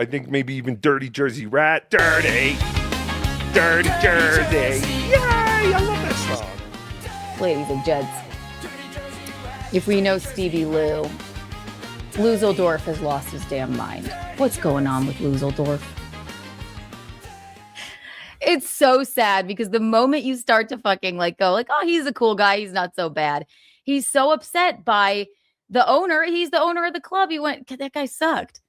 I think maybe even Dirty Jersey Rat. Dirty Jersey. Yay! I love that song. Ladies and gents, if we know Stevie Lew, Luzeldorf has lost his damn mind. What's going on with Luzeldorf? It's so sad because the moment you start to fucking like go like, oh, he's a cool guy, he's not so bad. He's so upset by the owner. He's the owner of the club. He went, that guy sucked.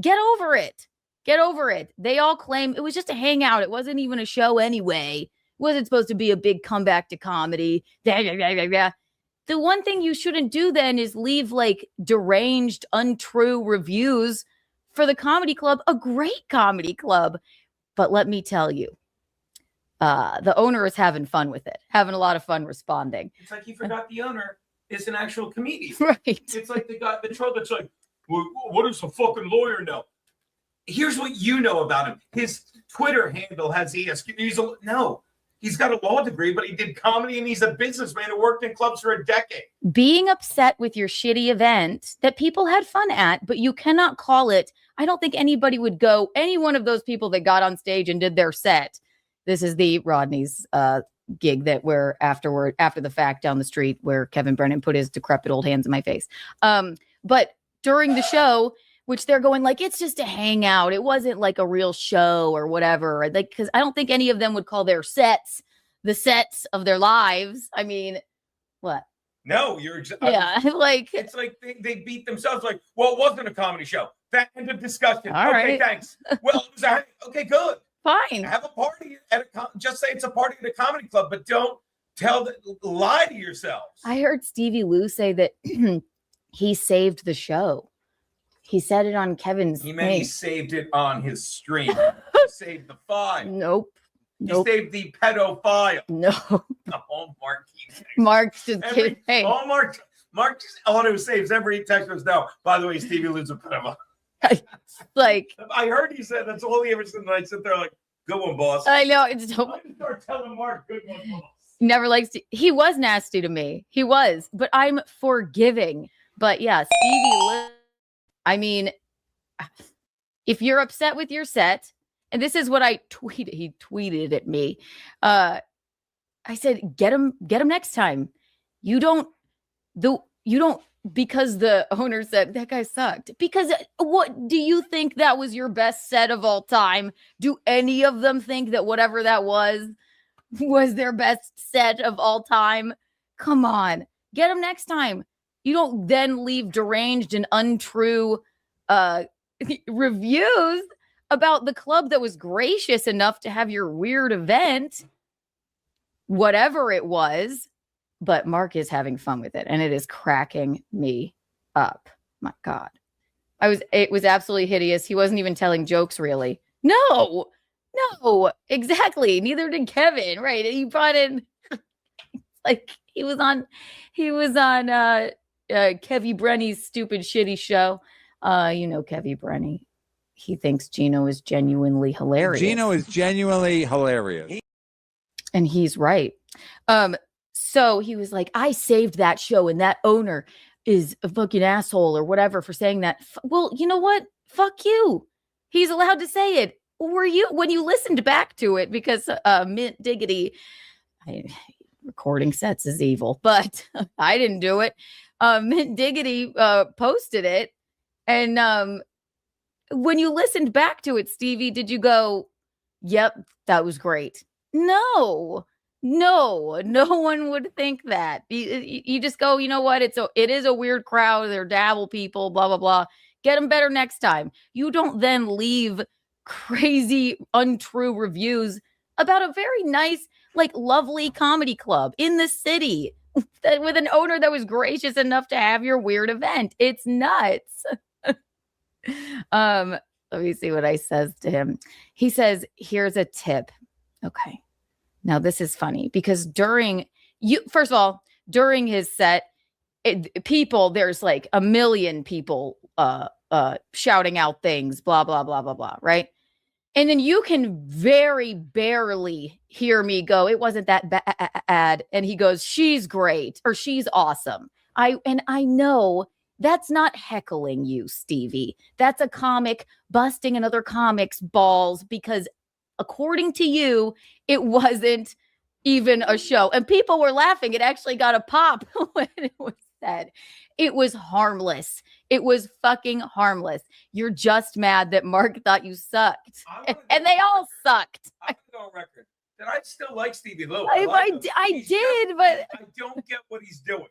Get over it. Get over it. They all claim it was just a hangout. It wasn't even a show anyway. It wasn't supposed to be a big comeback to comedy. The one thing you shouldn't do then is leave like deranged, untrue reviews for the comedy club, a great comedy club. But let me tell you, the owner is having fun with it, having a lot of fun responding. It's like he forgot the owner is an actual comedian. Right. It's like the guy, the troll that's like, well, what does a fucking lawyer know? Here's what you know about him. His Twitter handle has ESQ. No, he's got a law degree, but he did comedy and he's a businessman who worked in clubs for a decade. Being upset with your shitty event that people had fun at, but you cannot call it. I don't think anybody would go, any one of those people that got on stage and did their set. This is the Rodney's gig that where after the fact down the street where Kevin Brennan put his decrepit old hands in my face. But during the show, which they're going like, it's just a hangout. It wasn't like a real show or whatever. Like, because I don't think any of them would call their sets the sets of their lives. I mean, what? No, yeah, like it's like they beat themselves. Like, well, it wasn't a comedy show. That end of discussion. All okay, right. Thanks. Well, it was okay, good. Fine. Have a party at just say it's a party at a comedy club, but don't lie to yourselves. I heard Stevie Lew say that he saved the show. He said it on Kevin's. He meant he saved it on his stream. He saved the file. Nope. He saved the pedophile. No. Oh, Mark. Mark's just kidding. Hey. Oh, Mark just auto saves every text us now. By the way, Stevie Lew's a pedophile. Like, I heard he said that's all he ever said. And I sit there like, good one, boss. I know. It's so. I start telling Mark, good one, boss. Never likes to. He was nasty to me. He was, but I'm forgiving. But yeah, Stevie Lew. I mean, if you're upset with your set, and this is what I tweeted. He tweeted at me. I said, get him next time. You don't, because the owner said that guy sucked. Because what do you think that was your best set of all time? Do any of them think that whatever that was their best set of all time? Come on, get him next time. You don't then leave deranged and untrue reviews about the club that was gracious enough to have your weird event, whatever it was. But Mark is having fun with it, and it is cracking me up. My God. It was absolutely hideous. He wasn't even telling jokes, really. No, exactly. Neither did Kevin, right? He brought in, like, he was on Kevy Brenny's stupid, shitty show. You know, Kevy Brenny. He thinks Gino is genuinely hilarious. Gino is genuinely hilarious. And he's right. So he was like, I saved that show and that owner is a fucking asshole or whatever for saying that. Well, you know what? Fuck you. He's allowed to say it. Were you, when you listened back to it, because Mint Diggity, recording sets is evil, but I didn't do it. Mint Diggity posted it. And when you listened back to it, Stevie, did you go, yep, that was great? No one would think that. You just go, you know what? It is a weird crowd. They're dabble people, blah, blah, blah. Get them better next time. You don't then leave crazy, untrue reviews about a very nice, like, lovely comedy club in the city with an owner that was gracious enough to have your weird event. It's nuts. Let me see what I says to him. He says, here's a tip. Okay. Now, this is funny because first of all, during his set, there's like a million people shouting out things, blah, blah, blah, blah, blah, right? And then you can very barely hear me go, it wasn't that bad. And he goes, she's great or she's awesome. I know That's not heckling you, Stevie. That's a comic busting another comic's balls because according to you, it wasn't even a show. And people were laughing. It actually got a pop when it was said. It was harmless. It was fucking harmless. You're just mad that Mark thought you sucked. And they all sucked. I'm going to go on record that I still like Stevie Lew. I did, but I don't get what he's doing.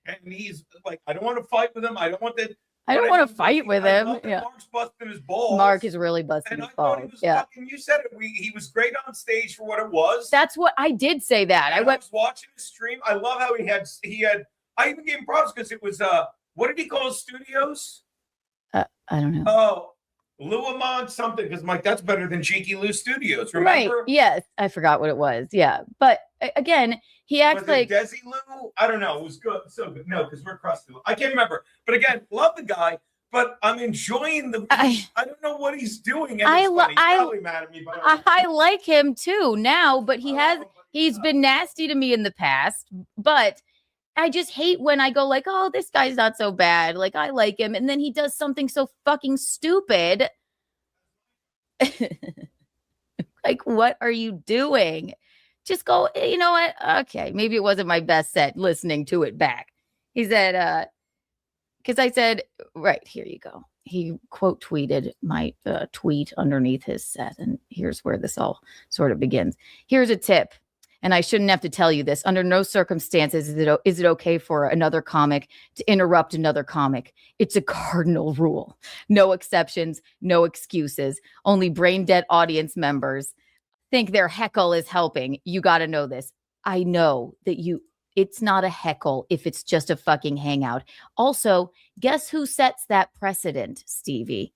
And he's like, I don't want to fight with him. I don't want to fight with him. Yeah. Mark's busting his balls. Mark is really busting and his I thought he balls. was Yeah. fucking, you said it. He was great on stage for what it was. That's what I did say that. I was watching his stream. I love how he had I even gave him props because it was what did he call his studios? I don't know. Oh, Lewamont something, because Mike, that's better than Cheeky Lou Studios, remember? Right. Yes. I forgot what it was. Yeah. But again, he acts was like it Desi Lou? I don't know. It was good. So good. No, because we're crusty. I can't remember. But again, love the guy, but I'm enjoying the I don't know what he's doing. And he's probably mad at me, but I like him too now, but he's been nasty to me in the past. But I just hate when I go like, oh, this guy's not so bad. Like, I like him. And then he does something so fucking stupid. Like, what are you doing? Just go, you know what? Okay, maybe it wasn't my best set listening to it back. He said, because I said, right, here you go. He quote tweeted my tweet underneath his set. And here's where this all sort of begins. Here's a tip. And I shouldn't have to tell you this. Under no circumstances is it okay for another comic to interrupt another comic. It's a cardinal rule. No exceptions, no excuses. Only brain dead audience members think their heckle is helping. You got to know this. I know that it's not a heckle if it's just a fucking hangout. Also, guess who sets that precedent, Stevie?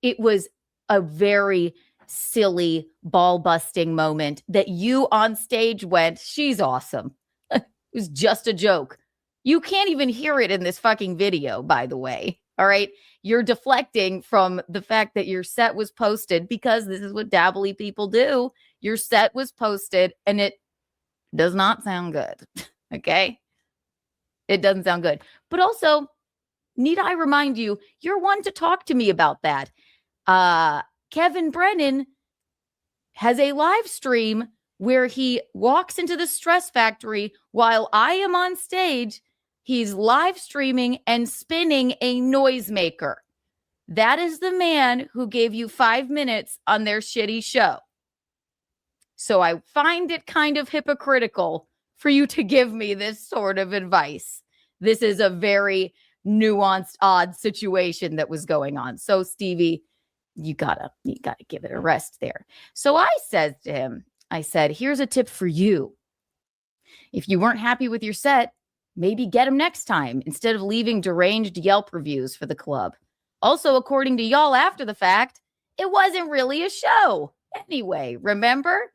It was a very silly ball busting moment that you on stage went, she's awesome. It was just a joke. You can't even hear it in this fucking video, by the way. All right. You're deflecting from the fact that your set was posted because this is what dabbly people do. Your set was posted and it does not sound good. Okay. It doesn't sound good. But also, need I remind you, you're one to talk to me about that. Kevin Brennan has a live stream where he walks into the stress factory while I am on stage. He's live streaming and spinning a noisemaker. That is the man who gave you 5 minutes on their shitty show. So I find it kind of hypocritical for you to give me this sort of advice. This is a very nuanced, odd situation that was going on. So Stevie, you gotta give it a rest there. So I said to him, I said, here's a tip for you. If you weren't happy with your set, maybe get him next time instead of leaving deranged Yelp reviews for the club. Also, according to y'all after the fact, it wasn't really a show. Anyway, remember?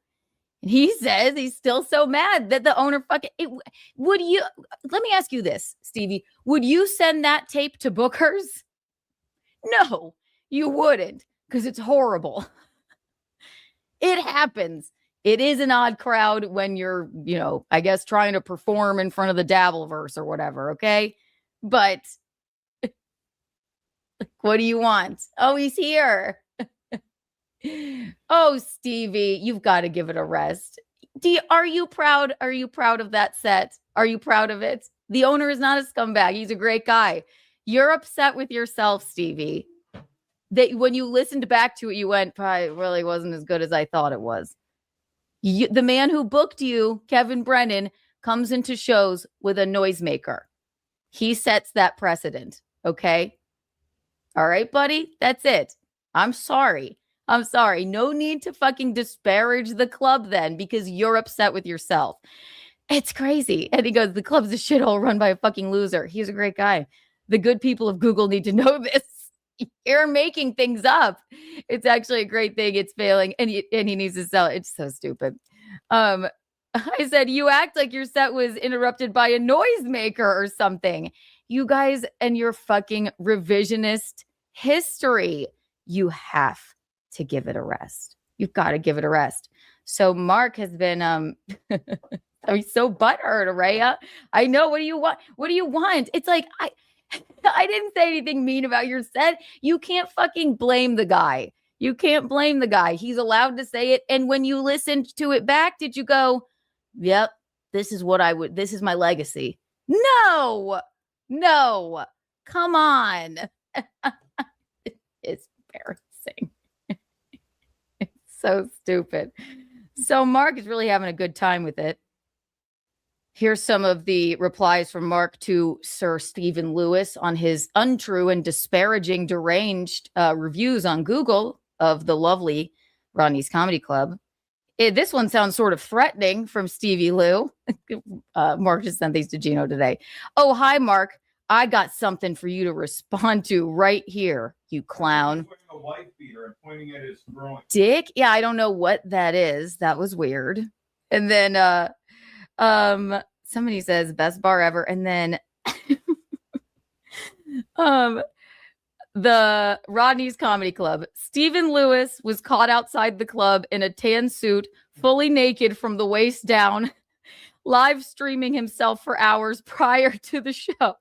And he says he's still so mad that the owner let me ask you this, Stevie. Would you send that tape to bookers? No, you wouldn't, because it's horrible. It happens. It is an odd crowd when you're, I guess trying to perform in front of the Dabbleverse or whatever, okay? But what do you want? Oh, he's here. Oh, Stevie, you've got to give it a rest. Are you proud? Are you proud of that set? Are you proud of it? The owner is not a scumbag. He's a great guy. You're upset with yourself, Stevie. That when you listened back to it, you went, probably really wasn't as good as I thought it was. The man who booked you, Kevin Brennan, comes into shows with a noisemaker. He sets that precedent. Okay. All right, buddy. That's it. I'm sorry. No need to fucking disparage the club then because you're upset with yourself. It's crazy. And he goes, the club's a shithole run by a fucking loser. He's a great guy. The good people of Google need to know this. You're making things up. It's actually a great thing. It's failing. And he needs to sell it. It's so stupid. I said, you act like your set was interrupted by a noisemaker or something. You guys and your fucking revisionist history. You have to give it a rest. You've got to give it a rest. So Mark has been I'm so butthurt, Araya. I know. What do you want? What do you want? It's like I didn't say anything mean about your set. You can't fucking blame the guy. You can't blame the guy. He's allowed to say it. And when you listened to it back, did you go, yep, this is my legacy? No, come on. It's embarrassing. It's so stupid. So Mark is really having a good time with it. Here's some of the replies from Mark to Sir Stephen Lewis on his untrue and disparaging, deranged reviews on Google of the lovely Rodney's Comedy Club. This one sounds sort of threatening from Stevie Lew. Mark just sent these to Gino today. Oh, hi, Mark. I got something for you to respond to right here, you clown. He's wearing a wife beater and pointing at his groin. Dick? Yeah, I don't know what that is. That was weird. And then somebody says best bar ever, and then the Rodney's Comedy Club. Stephen Lewis was caught outside the club in a tan suit, fully naked from the waist down, live streaming himself for hours prior to the show.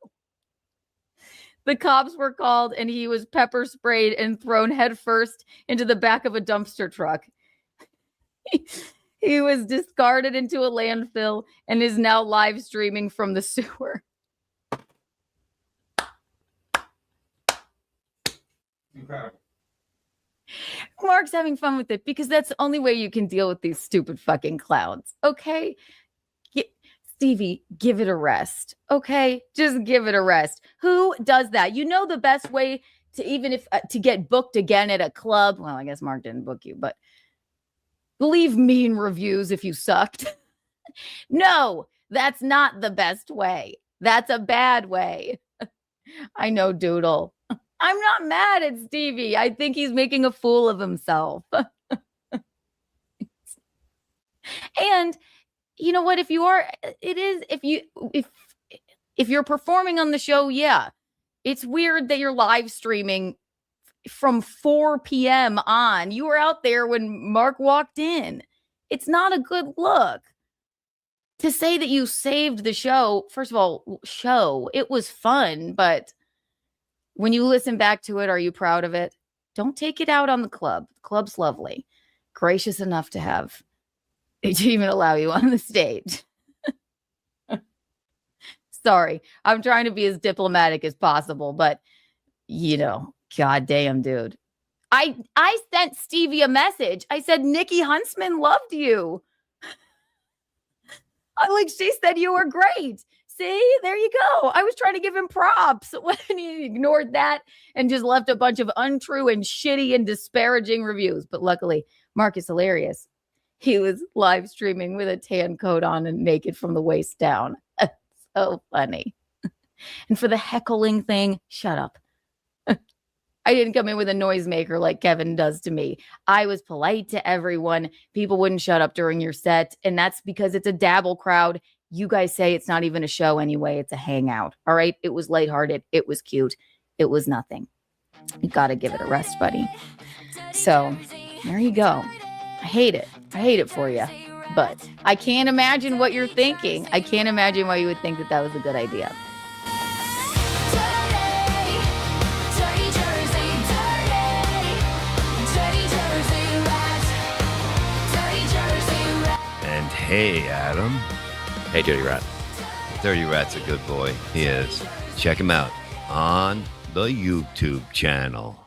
The cops were called and he was pepper sprayed and thrown headfirst into the back of a dumpster truck. He was discarded into a landfill and is now live streaming from the sewer. Incredible. Mark's having fun with it because that's the only way you can deal with these stupid fucking clowns. Okay? Stevie, give it a rest. Okay? Just give it a rest. Who does that? You know the best way to even if to get booked again at a club. Well, I guess Mark didn't book you, but leave mean reviews if you sucked. No, that's not the best way. That's a bad way. I know, Doodle. I'm not mad at Stevie. I think he's making a fool of himself. And you know what? If you're performing on the show, yeah, it's weird that you're live streaming from 4 p.m. on. You were out there when Mark walked in. It's not a good look. To say that you saved the show, first of all, it was fun, but when you listen back to it, are you proud of it? Don't take it out on the club. The club's lovely. Gracious enough to have it even allow you on the stage. Sorry, I'm trying to be as diplomatic as possible, but you know, goddamn, dude. I sent Stevie a message. I said, Nikki Huntsman loved you. She said you were great. See, there you go. I was trying to give him props when he ignored that and just left a bunch of untrue and shitty and disparaging reviews. But luckily, Mark is hilarious. He was live streaming with a tan coat on and naked from the waist down. That's so funny. And for the heckling thing, shut up. I didn't come in with a noisemaker like Kevin does to me. I was polite to everyone. People wouldn't shut up during your set. And that's because it's a dabble crowd. You guys say it's not even a show anyway. It's a hangout. All right. It was lighthearted. It was cute. It was nothing. You got to give it a rest, buddy. So there you go. I hate it. I hate it for you. But I can't imagine what you're thinking. I can't imagine why you would think that that was a good idea. And hey, Adam. Hey, Dirty Rat. Dirty Rat's a good boy. He is. Check him out on the YouTube channel.